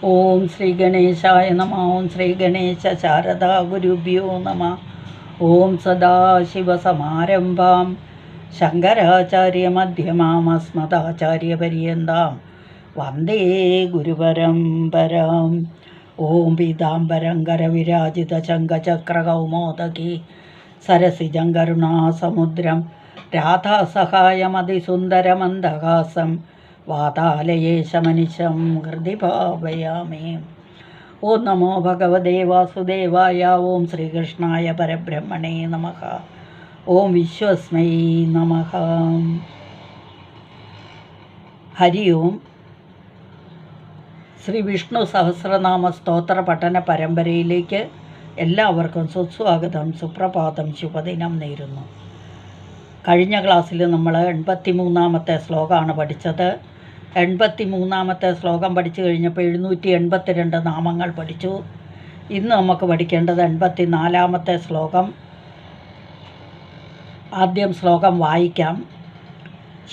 ഓം ശ്രീ ഗണേശായ നമ. ഓം ശ്രീ ഗണേശ ശാരദാ ഗുരുഭ്യോ നമ. ഓം സദാശിവസമാരംഭാം ശങ്കരാചാര്യമധ്യമാം അസ്മദാചാര്യപര്യന്താം വന്ദേ ഗുരുപരമ്പരാം. ഓം പീതാംബരങ്കരവിരാജിതശങ്കചക്രകൗമോദകി സരസിജം കരുണാസമുദ്രം രാധാസഹായമതിസുന്ദരമന്ദഹാസം വാതാലയേശമനിശം ഹൃദി ഭാവയാമി. ഓം നമോ ഭഗവതേ വാസുദേവായ. ഓം ശ്രീകൃഷ്ണായ പരബ്രഹ്മണേ നമഃ. ഓം വിശ്വസ്മൈ നമഃ. ഹരി ഓം. ശ്രീ വിഷ്ണു സഹസ്രനാമ സ്തോത്ര പഠന പരമ്പരയിലേക്ക് എല്ലാവർക്കും സുസ്വാഗതം, സുപ്രഭാതം, ശുഭദിനം നേരുന്നു. കഴിഞ്ഞ ക്ലാസ്സിൽ നമ്മൾ 83-ാമത്തെ ശ്ലോകമാണ് പഠിച്ചത്. 83-ാമത്തെ ശ്ലോകം പഠിച്ചു കഴിഞ്ഞപ്പോൾ 782 നാമങ്ങൾ പഠിച്ചു. ഇന്ന് നമുക്ക് പഠിക്കേണ്ടത് 84-ാമത്തെ ശ്ലോകം. ആദ്യം ശ്ലോകം വായിക്കാം.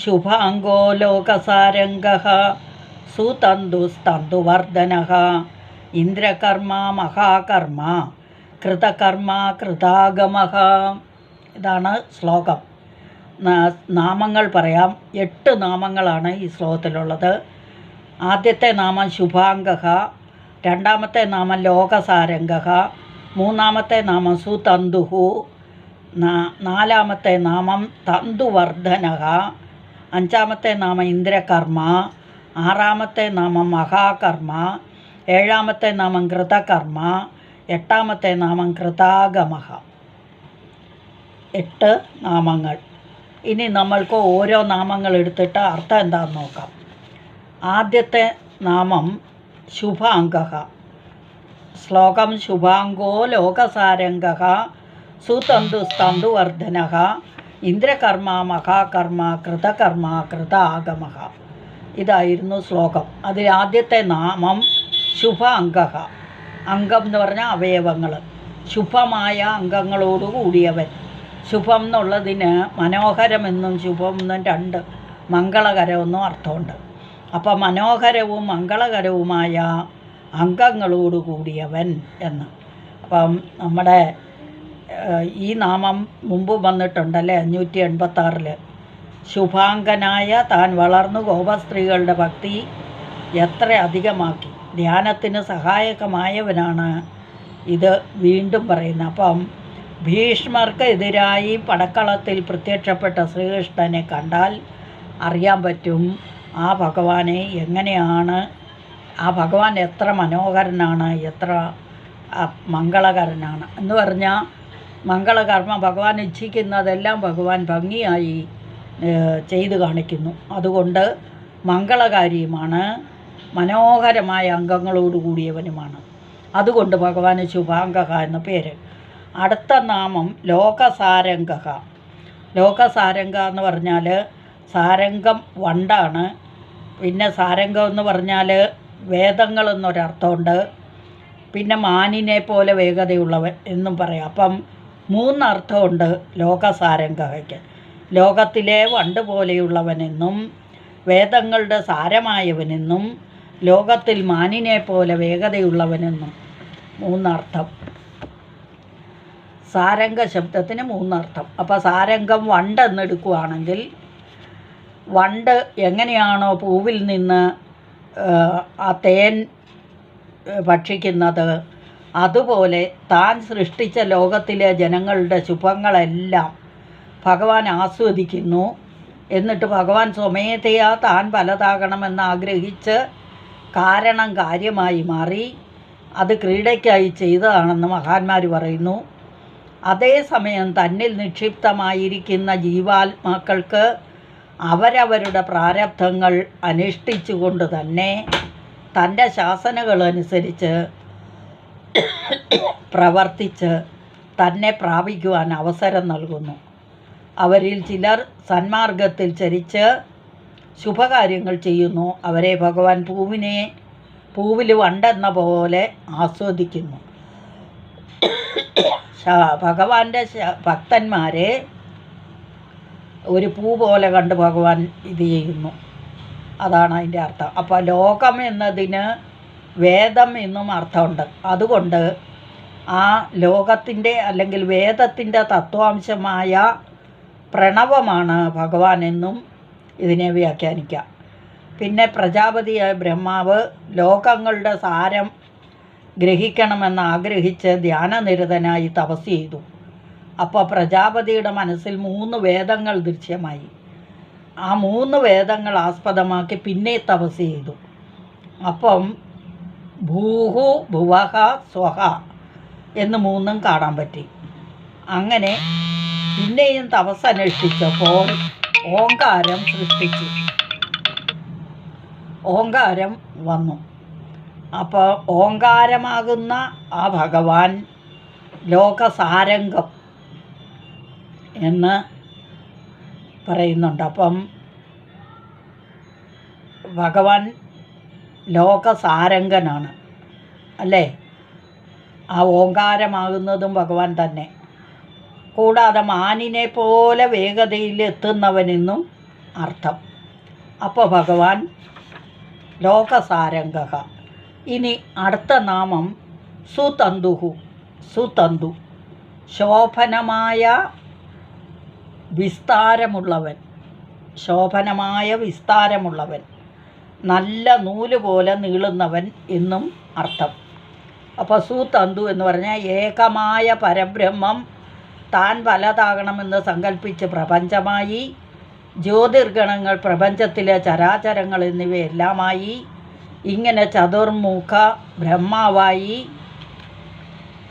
ശുഭാംഗോ ലോകസാരംഗഃ സുതന്തുസ്തന്തുവർദ്ധനഃ ഇന്ദ്രകർമ്മ മഹാകർമ്മ കൃതകർമ്മ കൃതാഗമഃ. ഇതാണ് ശ്ലോകം. നാമങ്ങൾ പറയാം. 8 നാമങ്ങളാണ് ഈ ശ്ലോകത്തിലുള്ളത്. ആദ്യത്തെ നാമം ശുഭാംഗഃ, രണ്ടാമത്തെ നാമം ലോകസാരംഗഃ, മൂന്നാമത്തെ നാമം സുതന്തുഹു, നാലാമത്തെ നാമം തന്തുവർദ്ധനഃ, അഞ്ചാമത്തെ നാമം ഇന്ദ്രകർമ്മ, ആറാമത്തെ നാമം മഹാകർമ്മ, ഏഴാമത്തെ നാമം കൃതകർമ്മ, എട്ടാമത്തെ നാമം കൃതാഗമഃ. 8 നാമങ്ങൾ. ഇനി നമ്മൾക്ക് ഓരോ നാമങ്ങൾ എടുത്തിട്ട് അർത്ഥം എന്താണെന്ന് നോക്കാം. ആദ്യത്തെ നാമം ശുഭാംഗഃ. ശ്ലോകം ശുഭാംഗോ ലോകസാരംഗഃ സുതന്തുസ്തന്തുവർദ്ധനഃ ഇന്ദ്രകർമ്മ മഹാകർമ്മ കൃതകർമ്മ കൃതാഗമഃ. ഇതായിരുന്നു ശ്ലോകം. അതിൽ ആദ്യത്തെ നാമം ശുഭാംഗഃ. അംഗം എന്ന് പറഞ്ഞാൽ അവയവങ്ങൾ. ശുഭമായ അംഗങ്ങളോട് കൂടിയവൻ. ശുഭം എന്നുള്ളതിന് മനോഹരമെന്നും ശുഭം എന്നും 2 മംഗളകരമെന്നും അർത്ഥമുണ്ട്. അപ്പം മനോഹരവും മംഗളകരവുമായ അംഗങ്ങളോട് കൂടിയവൻ എന്ന്. അപ്പം നമ്മുടെ ഈ നാമം മുമ്പ് വന്നിട്ടുണ്ടല്ലേ 586. ശുഭാംഗനായ താൻ വളർന്നു ഗോപസ്ത്രീകളുടെ ഭക്തി എത്ര അധികമാക്കി ധ്യാനത്തിന് സഹായകമായവനാണ് ഇത് വീണ്ടും പറയുന്നത്. അപ്പം ഭീഷ്മർക്ക് എതിരായി പടക്കളത്തിൽ പ്രത്യക്ഷപ്പെട്ട ശ്രീകൃഷ്ണനെ കണ്ടാൽ അറിയാൻ പറ്റും ആ ഭഗവാനെ എങ്ങനെയാണ്, ആ ഭഗവാൻ എത്ര മനോഹരനാണ്, എത്ര മംഗളകരനാണ് എന്ന് പറഞ്ഞാൽ മംഗളകർമ്മ ഭഗവാൻ ഇച്ഛിക്കുന്നതെല്ലാം ഭഗവാൻ ഭംഗിയായി ചെയ്തു കാണിക്കുന്നു. അതുകൊണ്ട് മംഗളകാരിയുമാണ്, മനോഹരമായ അംഗങ്ങളോട് കൂടിയവനുമാണ്. അതുകൊണ്ട് ഭഗവാന് ശുഭാംഗഃ എന്ന പേര്. അടുത്ത നാമം ലോകസാരംഗഃ. ലോകസാരംഗ എന്ന് പറഞ്ഞാൽ സാരംഗം വണ്ടാണ്. പിന്നെ സാരംഗം എന്ന് പറഞ്ഞാൽ വേദങ്ങൾ എന്നൊരർത്ഥമുണ്ട്. പിന്നെ മാനിനെ പോലെ വേഗതയുള്ളവൻ എന്നും പറയാം. അപ്പം 3 അർത്ഥമുണ്ട് ലോകസാരംഗയ്ക്ക്. ലോകത്തിലെ വണ്ട് പോലെയുള്ളവനെന്നും വേദങ്ങളുടെ സാരമായവനെന്നും ലോകത്തിൽ മാനിനെ പോലെ വേഗതയുള്ളവനെന്നും 3 അർത്ഥം. സാരംഗ ശബ്ദത്തിന് 3 അർത്ഥം. അപ്പോൾ സാരംഗം വണ്ട് എന്നെടുക്കുകയാണെങ്കിൽ വണ്ട് എങ്ങനെയാണോ പൂവിൽ നിന്ന് ആ തേൻ ഭക്ഷിക്കുന്നത്, അതുപോലെ താൻ സൃഷ്ടിച്ച ലോകത്തിലെ ജനങ്ങളുടെ ശുഭങ്ങളെല്ലാം ഭഗവാൻ ആസ്വദിക്കുന്നു. എന്നിട്ട് ഭഗവാൻ സ്വമേധയാ താൻ പലതാകണമെന്ന് ആഗ്രഹിച്ച് കാരണം കാര്യമായി മാറി അത് ക്രീഡയ്ക്കായി ചെയ്തതാണെന്ന് മഹാന്മാർ പറയുന്നു. അതേസമയം തന്നിൽ നിക്ഷിപ്തമായിരിക്കുന്ന ജീവാത്മാക്കൾക്ക് അവരവരുടെ പ്രാരബ്ധങ്ങൾ അനുഷ്ഠിച്ചുകൊണ്ട് തന്നെ തൻ്റെ ശാസനകളനുസരിച്ച് പ്രവർത്തിച്ച് തന്നെ പ്രാപിക്കുവാൻ അവസരം നൽകുന്നു. അവരിൽ ചിലർ സന്മാർഗത്തിൽ ചരിച്ച് ശുഭകാര്യങ്ങൾ ചെയ്യുന്നു. അവരെ ഭഗവാൻ പൂവിൽ വണ്ടെന്ന പോലെ ആസ്വദിക്കുന്നു. ഭഗവാന്റെ ഭക്തന്മാരെ ഒരു പൂ പോലെ കണ്ട് ഭഗവാൻ ഇത് ചെയ്യുന്നു. അതാണ് അതിൻ്റെ അർത്ഥം. അപ്പോൾ ലോകം എന്നതിന് വേദം എന്നും അർത്ഥമുണ്ട്. അതുകൊണ്ട് ആ ലോകത്തിൻ്റെ അല്ലെങ്കിൽ വേദത്തിൻ്റെ തത്വാംശമായ പ്രണവമാണ് ഭഗവാൻ എന്നും ഇതിനെ വ്യാഖ്യാനിക്കാം. പിന്നെ പ്രജാപതിയായ ബ്രഹ്മാവ് ലോകങ്ങളുടെ സാരം ഗ്രഹിക്കണമെന്ന് ആഗ്രഹിച്ച് ധ്യാനനിരതനായി തപസ് ചെയ്തു. അപ്പോൾ പ്രജാപതിയുടെ മനസ്സിൽ 3 വേദങ്ങൾ ദൃശ്യമായി. ആ 3 വേദങ്ങൾ ആസ്പദമാക്കി പിന്നെ തപസ് ചെയ്തു. അപ്പം ഭൂഹു ഭുവഹ സ്വഹ എന്ന് 3 കാണാൻ പറ്റി. അങ്ങനെ പിന്നെയും തപസ് അനുഷ്ഠിച്ചപ്പോൾ ഓങ്കാരം സൃഷ്ടിച്ചു. ഓങ്കാരം വന്നു. അപ്പോൾ ഓങ്കാരമാകുന്ന ആ ഭഗവാൻ ലോകസാരംഗം എന്ന് പറയുന്നുണ്ട്. അപ്പം ഭഗവാൻ ലോകസാരംഗനാണ് അല്ലേ? ആ ഓങ്കാരമാകുന്നതും ഭഗവാൻ തന്നെ. കൂടാതെ മാനിനെ പോലെ വേഗതയിൽ എത്തുന്നവനെന്നും അർത്ഥം. അപ്പോൾ ഭഗവാൻ ലോകസാരംഗ. ഇനി അടുത്ത നാമം സുതന്തുഹു. സുതന്തു ശോഭനമായ വിസ്താരമുള്ളവൻ. ശോഭനമായ വിസ്താരമുള്ളവൻ, നല്ല നൂല് പോലെ നീളുന്നവൻ എന്നും അർത്ഥം. അപ്പോൾ സുതന്തു എന്ന് പറഞ്ഞാൽ ഏകമായ പരബ്രഹ്മം താൻ പലതാകണമെന്ന് സങ്കല്പിച്ച് പ്രപഞ്ചമായി, ജ്യോതിർഗണങ്ങൾ പ്രപഞ്ചത്തിലെ ചരാചരങ്ങൾ എന്നിവയെല്ലാമായി, ഇങ്ങനെ ചതുർമുഖ ബ്രഹ്മാവായി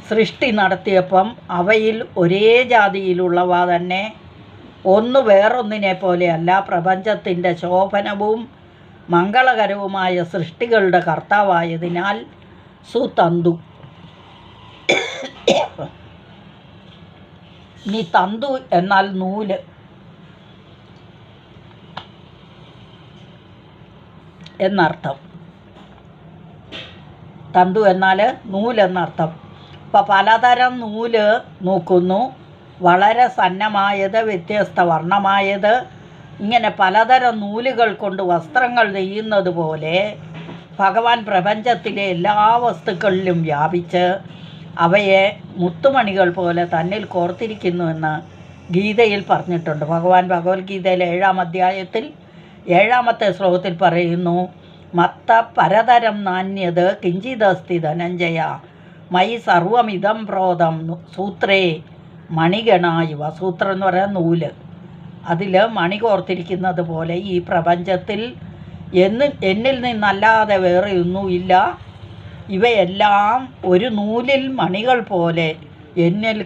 സൃഷ്ടി നടത്തിയപ്പം അവയിൽ ഒരേ ജാതിയിലുള്ളവ തന്നെ ഒന്ന് വേറൊന്നിനെ പോലെയല്ല, പ്രപഞ്ചത്തിൻ്റെ ശോഭനവും മംഗളകരവുമായ സൃഷ്ടികളുടെ കർത്താവായതിനാൽ സുതന്തു. ഇനി തന്തു എന്നാൽ നൂല് എന്നർത്ഥം. തന്തു എന്നാൽ നൂലെന്നർത്ഥം. അപ്പോൾ പലതരം നൂല് നോക്കുന്നു. വളരെ സന്നമായത്, വ്യത്യസ്ത വർണ്ണമായത്, ഇങ്ങനെ പലതരം നൂലുകൾ കൊണ്ട് വസ്ത്രങ്ങൾ നെയ്യുന്നത് പോലെ ഭഗവാൻ പ്രപഞ്ചത്തിലെ എല്ലാ വസ്തുക്കളിലും വ്യാപിച്ച് അവയെ മുത്തുമണികൾ പോലെ തന്നിൽ കോർത്തിരിക്കുന്നുവെന്ന് ഗീതയിൽ പറഞ്ഞിട്ടുണ്ട്. ഭഗവാൻ ഭഗവത്ഗീതയിലെ 7-ാം അധ്യായത്തിൽ 7-ാമത്തെ ശ്ലോകത്തിൽ പറയുന്നു, മത്ത പരതരം നാന്യത് കിഞ്ചിദസ്തി ധനഞ്ജയ മയി സർവമിതം പ്രോതം സൂത്രേ മണിഗണായുവ. സൂത്രം എന്ന് പറയാൻ നൂല്. അതിൽ മണി കോർത്തിരിക്കുന്നത് പോലെ ഈ പ്രപഞ്ചത്തിൽ എന്നിൽ നിന്നല്ലാതെ വേറെ ഒന്നുമില്ല. ഇവയെല്ലാം ഒരു നൂലിൽ മണികൾ പോലെ എന്നിൽ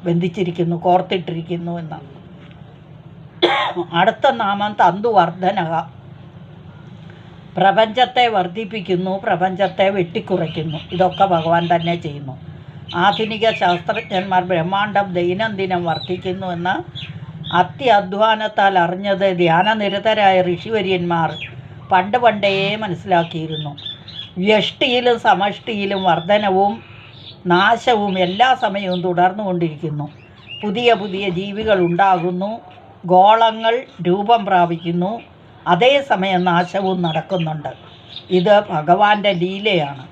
ബന്ധിച്ചിരിക്കുന്നു, കോർത്തിട്ടിരിക്കുന്നു എന്നാണ്. അടുത്ത നാമം തന്തുവർദ്ധനക. പ്രപഞ്ചത്തെ വർദ്ധിപ്പിക്കുന്നു, പ്രപഞ്ചത്തെ വെട്ടിക്കുറയ്ക്കുന്നു. ഇതൊക്കെ ഭഗവാൻ തന്നെ ചെയ്യുന്നു. ആധുനിക ശാസ്ത്രജ്ഞന്മാർ ബ്രഹ്മാണ്ഡം ദൈനംദിനം വർദ്ധിക്കുന്നുവെന്ന് അത്യധ്വാനത്താൽ അറിഞ്ഞത് ധ്യാനനിരതരായ ഋഷിവര്യന്മാർ പണ്ടേ മനസ്സിലാക്കിയിരുന്നു. വ്യഷ്ടിയിലും സമഷ്ടിയിലും വർധനവും നാശവും എല്ലാ സമയവും തുടർന്നുകൊണ്ടിരിക്കുന്നു. പുതിയ പുതിയ ജീവികൾ ഉണ്ടാകുന്നു, ഗോളങ്ങൾ രൂപം പ്രാപിക്കുന്നു, അതേസമയം നാശവും നടക്കുന്നുണ്ട്. ഇത് ഭഗവാന്റെ ലീലയാണ്.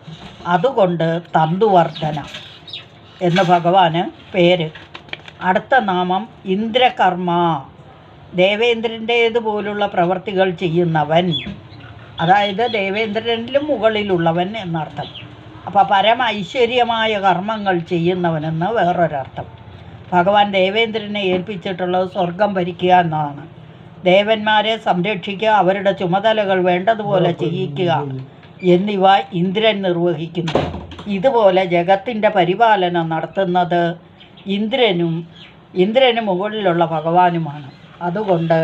അതുകൊണ്ട് തന്തുവർദ്ധന എന്ന് ഭഗവാന് പേര്. അടുത്ത നാമം ഇന്ദ്രകർമ്മ. ദേവേന്ദ്രൻ്റേതുപോലുള്ള പ്രവർത്തികൾ ചെയ്യുന്നവൻ, അതായത് ദേവേന്ദ്രനിലും മുകളിലുള്ളവൻ എന്നർത്ഥം. അപ്പോൾ പരമ ഐശ്വര്യമായ കർമ്മങ്ങൾ ചെയ്യുന്നവനെന്ന് വേറൊരർത്ഥം. ഭഗവാൻ ദേവേന്ദ്രനെ ഏൽപ്പിച്ചിട്ടുള്ളത് സ്വർഗം ഭരിക്കുക എന്നതാണ്. ദേവന്മാരെ സംരക്ഷിക്കുക, അവരുടെ ചുമതലകൾ വേണ്ടതുപോലെ ചെയ്യിക്കുക എന്നിവ ഇന്ദ്രൻ നിർവഹിക്കുന്നു. ഇതുപോലെ ജഗത്തിൻ്റെ പരിപാലനം നടത്തുന്നത് ഇന്ദ്രന് മുകളിലുള്ള ഭഗവാനുമാണ്. അതുകൊണ്ട്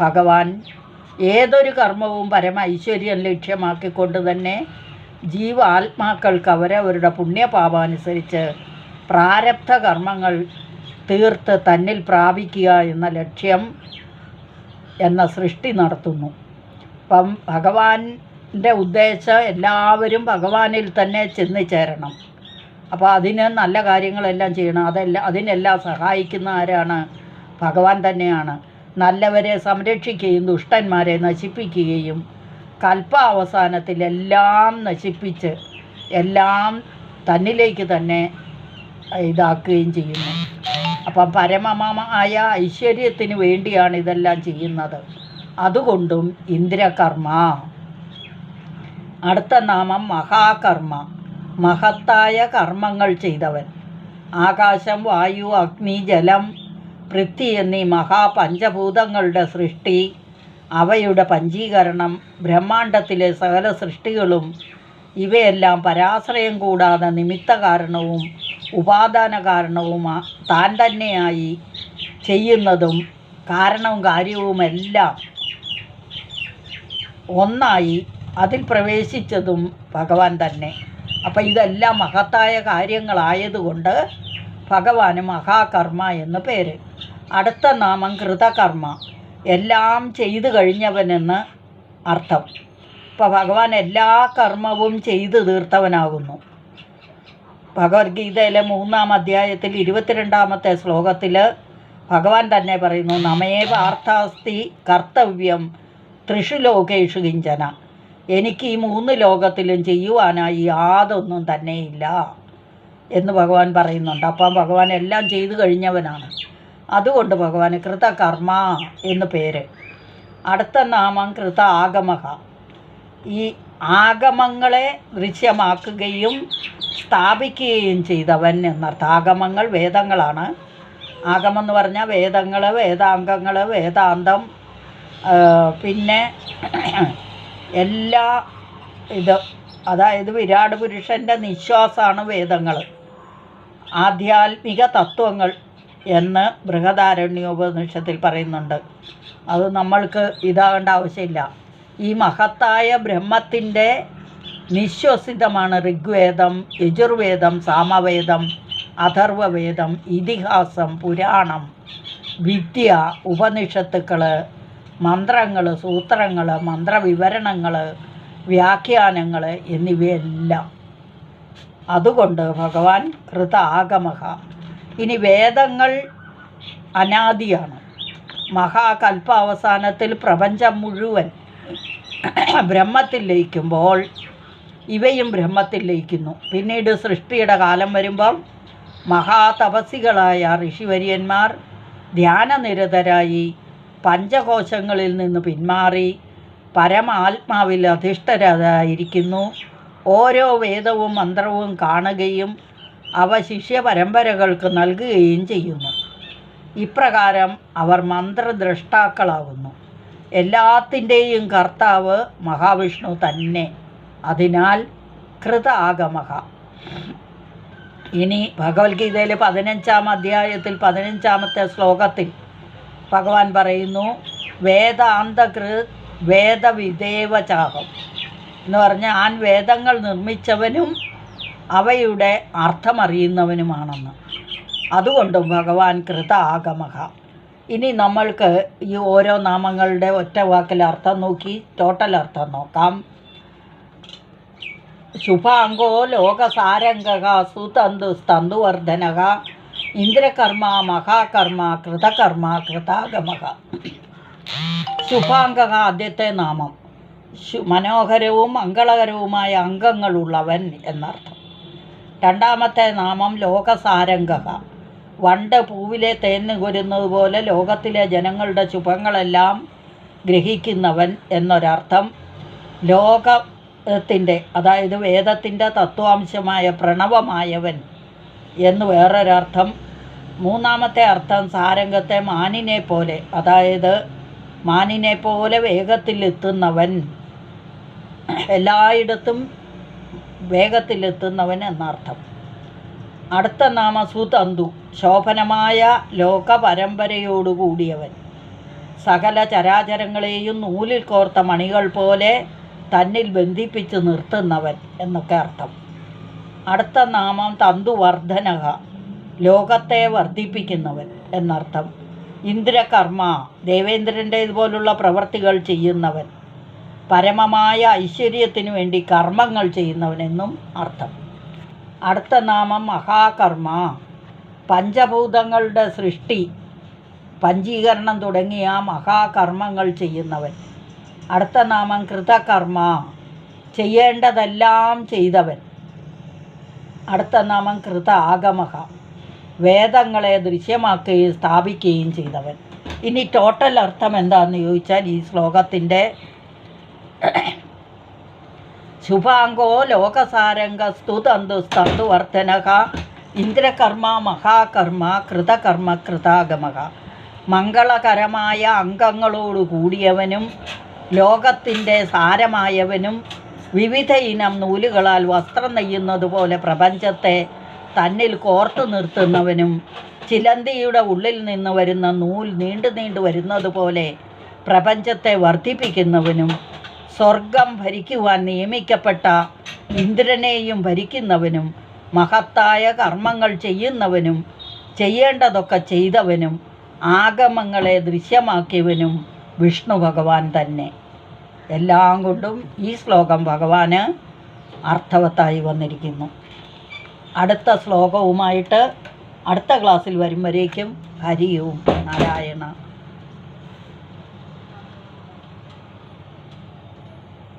ഭഗവാൻ ഏതൊരു കർമ്മവും പരമ ഐശ്വര്യം ലക്ഷ്യമാക്കിക്കൊണ്ട് തന്നെ ജീവാത്മാക്കൾക്ക് അവരവരുടെ പുണ്യപാപാനുസരിച്ച് പ്രാരബ്ധ കർമ്മങ്ങൾ തീർത്ത് തന്നിൽ പ്രാപിക്കുക എന്ന ലക്ഷ്യം എന്ന സൃഷ്ടി നടത്തുന്നു. അപ്പം ഭഗവാന്റെ ഉദ്ദേശം എല്ലാവരും ഭഗവാനിൽ തന്നെ ചെന്ന് ചേരണം. അപ്പോൾ അതിന് നല്ല കാര്യങ്ങളെല്ലാം ചെയ്യണം. അതിനെല്ലാം സഹായിക്കുന്ന ആരാണ്? ഭഗവാൻ തന്നെയാണ്. നല്ലവരെ സംരക്ഷിക്കുകയും ദുഷ്ടന്മാരെ നശിപ്പിക്കുകയും കൽപ്പാവസാനത്തിൽ എല്ലാം നശിപ്പിച്ച് എല്ലാം തന്നിലേക്ക് തന്നെ ഇതാക്കുകയും ചെയ്യുന്നു. അപ്പം പരമമായ ഐശ്വര്യത്തിന് വേണ്ടിയാണ് ഇതെല്ലാം ചെയ്യുന്നത്. അതുകൊണ്ടും ഇന്ദ്രകർമ്മ. അടുത്ത നാമം മഹാകർമ്മ, മഹത്തായ കർമ്മങ്ങൾ ചെയ്തവൻ. ആകാശം, വായു, അഗ്നി, ജലം, പൃഥ്വി എന്നീ മഹാപഞ്ചഭൂതങ്ങളുടെ സൃഷ്ടി, അവയുടെ പഞ്ചീകരണം, ബ്രഹ്മാണ്ടത്തിലെ സകല സൃഷ്ടികളും ഇവയെല്ലാം പരാശ്രയം കൂടാതെ നിമിത്ത കാരണവും ഉപാദാന കാരണവും താൻ തന്നെയായി ചെയ്യുന്നതും കാരണവും കാര്യവുമെല്ലാം ഒന്നായി അതിൽ പ്രവേശിച്ചതും ഭഗവാൻ തന്നെ. അപ്പം ഇതെല്ലാം മഹത്തായ കാര്യങ്ങളായതുകൊണ്ട് ഭഗവാന് മഹാകർമ്മ എന്ന് പേര്. അടുത്ത നാമം കൃതകർമ്മ, എല്ലാം ചെയ്തു കഴിഞ്ഞവനെന്ന് അർത്ഥം. ഇപ്പോൾ ഭഗവാൻ എല്ലാ കർമ്മവും ചെയ്തു തീർത്തവനാകുന്നു. ഭഗവത്ഗീതയിലെ 3-ാം അധ്യായത്തിൽ 22-ാമത്തെ ശ്ലോകത്തിൽ ഭഗവാൻ തന്നെ പറയുന്നു, നമേ പാർത്ഥാസ്തി കർത്തവ്യം ത്രിഷു ലോകേഷു കിഞ്ചന. എനിക്ക് ഈ 3 ലോകത്തിലും ചെയ്യുവാനായി യാതൊന്നും തന്നെയില്ല എന്ന് ഭഗവാൻ പറയുന്നുണ്ട്. അപ്പം ഭഗവാൻ എല്ലാം ചെയ്തു കഴിഞ്ഞവനാണ്. അതുകൊണ്ട് ഭഗവാന് കൃതകർമ്മ എന്ന് പേര്. അടുത്ത നാമം കൃത ആഗമഹ, ഈ ആഗമങ്ങളെ ദൃശ്യമാക്കുകയും സ്ഥാപിക്കുകയും ചെയ്തവൻ എന്നർത്ഥം. ആഗമങ്ങൾ വേദങ്ങളാണ്. ആഗമം എന്ന് പറഞ്ഞാൽ വേദങ്ങൾ, വേദാംഗങ്ങൾ, വേദാന്തം, പിന്നെ എല്ലാ അതായത് വിരാട് പുരുഷൻ്റെ നിശ്വാസമാണ് വേദങ്ങൾ. ആധ്യാത്മിക തത്വങ്ങൾ എന്ന് ബൃഹദാരണ്യോപനിഷത്തിൽ പറയുന്നുണ്ട്. അത് നമ്മൾക്ക് ഇതാകേണ്ട ആവശ്യമില്ല. ഈ മഹത്തായ ബ്രഹ്മത്തിൻ്റെ നിശ്വസിതമാണ് ഋഗ്വേദം, യജുർവേദം, സാമവേദം, അഥർവവേദം, ഇതിഹാസം, പുരാണം, വിദ്യ, ഉപനിഷത്തുക്കൾ, മന്ത്രങ്ങൾ, സൂത്രങ്ങൾ, മന്ത്രവിവരണങ്ങൾ, വ്യാഖ്യാനങ്ങൾ എന്നിവയെല്ലാം. അതുകൊണ്ട് ഭഗവാൻ കൃത ആഗമഹ. ഇനി വേദങ്ങൾ അനാദിയാണ്. മഹാകൽപ്പാവസാനത്തിൽ പ്രപഞ്ചം മുഴുവൻ ബ്രഹ്മത്തിൽ ലയിക്കുമ്പോൾ ഇവയും ബ്രഹ്മത്തിൽ ലയിക്കുന്നു. പിന്നീട് സൃഷ്ടിയുടെ കാലം വരുമ്പം മഹാതപസ്സികളായ ഋഷിവര്യന്മാർ ധ്യാനനിരതരായി പഞ്ചകോശങ്ങളിൽ നിന്ന് പിന്മാറി പരമാത്മാവിൽ അധിഷ്ഠരായിരിക്കുന്നു. ഓരോ വേദവും മന്ത്രവും കാണുകയും അവ ശിഷ്യപരമ്പരകൾക്ക് നൽകുകയും ചെയ്യുന്നു. ഇപ്രകാരം അവർ മന്ത്രദ്രഷ്ടാക്കളാകുന്നു. എല്ലാത്തിൻ്റെയും കർത്താവ് മഹാവിഷ്ണു തന്നെ. അതിനാൽ കൃത ആഗമഹ. ഇനി ഭഗവത്ഗീതയിലെ 15-ാം അധ്യായത്തിൽ 15-ാമത്തെ ശ്ലോകത്തിൽ ഭഗവാൻ പറയുന്നു, വേദാന്തകൃത് വേദവിദേവചാഹം എന്ന് പറഞ്ഞാൽ ഞാൻ വേദങ്ങൾ നിർമ്മിച്ചവനും അവയുടെ അർത്ഥമറിയുന്നവനുമാണെന്ന്. അതുകൊണ്ടും ഭഗവാൻ കൃത ആഗമഹ. ഇനി നമ്മൾക്ക് ഈ ഓരോ നാമങ്ങളുടെ ഒറ്റ വാക്കിൽ അർത്ഥം നോക്കി ടോട്ടൽ അർത്ഥം നോക്കാം. ശുഭാംഗോ ലോകസാരംഗക സുതന്തു സ്തന്തുവർദ്ധനക ഇന്ദ്രകർമ്മ മഹാകർമ്മ കൃതകർമ്മ കൃതാഗമക. ശുഭാംഗക ആദ്യത്തെ നാമം, മനോഹരവും മംഗളകരവുമായ അംഗങ്ങളുള്ളവൻ എന്നർത്ഥം. രണ്ടാമത്തെ നാമം ലോകസാരംഗക, വണ്ട് പൂവിലെ തേൻ നുകരുന്നത് പോലെ ലോകത്തിലെ ജനങ്ങളുടെ ശുഭങ്ങളെല്ലാം ഗ്രഹിക്കുന്നവൻ എന്നൊരർത്ഥം. ലോകത്തിൻ്റെ അതായത് വേദത്തിൻ്റെ തത്വാംശമായ പ്രണവമായവൻ എന്ന് വേറൊരർത്ഥം. മൂന്നാമത്തെ അർത്ഥം സാരംഗത്തെ മാനിനെ പോലെ, അതായത് മാനിനെ പോലെ വേഗത്തിലെത്തുന്നവൻ, എല്ലായിടത്തും വേഗത്തിലെത്തുന്നവൻ എന്നർത്ഥം. അടുത്ത നാമ സുതന്തു, ശോഭനമായ ലോകപരമ്പരയോടുകൂടിയവൻ, സകല ചരാചരങ്ങളെയും നൂലിൽ കോർത്ത മണികൾ പോലെ തന്നിൽ ബന്ധിപ്പിച്ച് നിർത്തുന്നവൻ എന്നൊക്കെ അർത്ഥം. അടുത്ത നാമം തന്തുവർദ്ധനക, ലോകത്തെ വർദ്ധിപ്പിക്കുന്നവൻ എന്നർത്ഥം. ഇന്ദ്രകർമ്മ, ദേവേന്ദ്രൻ്റെ ഇതുപോലുള്ള പ്രവർത്തികൾ ചെയ്യുന്നവൻ, പരമമായ ഐശ്വര്യത്തിനു വേണ്ടി കർമ്മങ്ങൾ ചെയ്യുന്നവനെന്നും അർത്ഥം. അടുത്ത നാമം മഹാകർമ്മ, പഞ്ചഭൂതങ്ങളുടെ സൃഷ്ടി, പഞ്ചീകരണം തുടങ്ങിയ മഹാകർമ്മങ്ങൾ ചെയ്യുന്നവൻ. അടുത്ത നാമം കൃതകർമ്മ, ചെയ്യേണ്ടതെല്ലാം ചെയ്തവൻ. അടുത്ത നാമം കൃത ആഗമക, വേദങ്ങളെ ദൃശ്യമാക്കുകയും സ്ഥാപിക്കുകയും ചെയ്തവൻ. ഇനി ടോട്ടൽ അർത്ഥം എന്താണെന്ന് ചോദിച്ചാൽ ഈ ശ്ലോകത്തിൻ്റെ ശുഭാംഗോ ലോകസാരംഗസ്തു തന്തുസ്തന്തുവർദ്ധനക ഇന്ദ്രകർമ്മ മഹാകർമ്മ കൃതകർമ്മ കൃതാഗമക. മംഗളകരമായ അംഗങ്ങളോട് കൂടിയവനും ലോകത്തിൻ്റെ സാരമായവനും വിവിധ ഇനം നൂലുകളാൽ വസ്ത്രം നെയ്യുന്നത് പോലെ പ്രപഞ്ചത്തെ തന്നിൽ കോർത്തു നിർത്തുന്നവനും ചിലന്തിയുടെ ഉള്ളിൽ നിന്ന് വരുന്ന നൂൽ നീണ്ടു നീണ്ടു വരുന്നത് പോലെ പ്രപഞ്ചത്തെ വർദ്ധിപ്പിക്കുന്നവനും സ്വർഗം ഭരിക്കുവാൻ നിയമിക്കപ്പെട്ട ഇന്ദ്രനെയും ഭരിക്കുന്നവനും മഹത്തായ കർമ്മങ്ങൾ ചെയ്യുന്നവനും ചെയ്യേണ്ടതൊക്കെ ചെയ്തവനും ആഗമങ്ങളെ ദൃശ്യമാക്കിയവനും വിഷ്ണു ഭഗവാൻ തന്നെ. എല്ലാം കൊണ്ടും ഈ ശ്ലോകം ഭഗവാന് അർത്ഥവത്തായി വന്നിരിക്കുന്നു. അടുത്ത ശ്ലോകവുമായിട്ട് അടുത്ത ക്ലാസ്സിൽ വരും വരേക്കും ഹരി ഓം നാരായണ.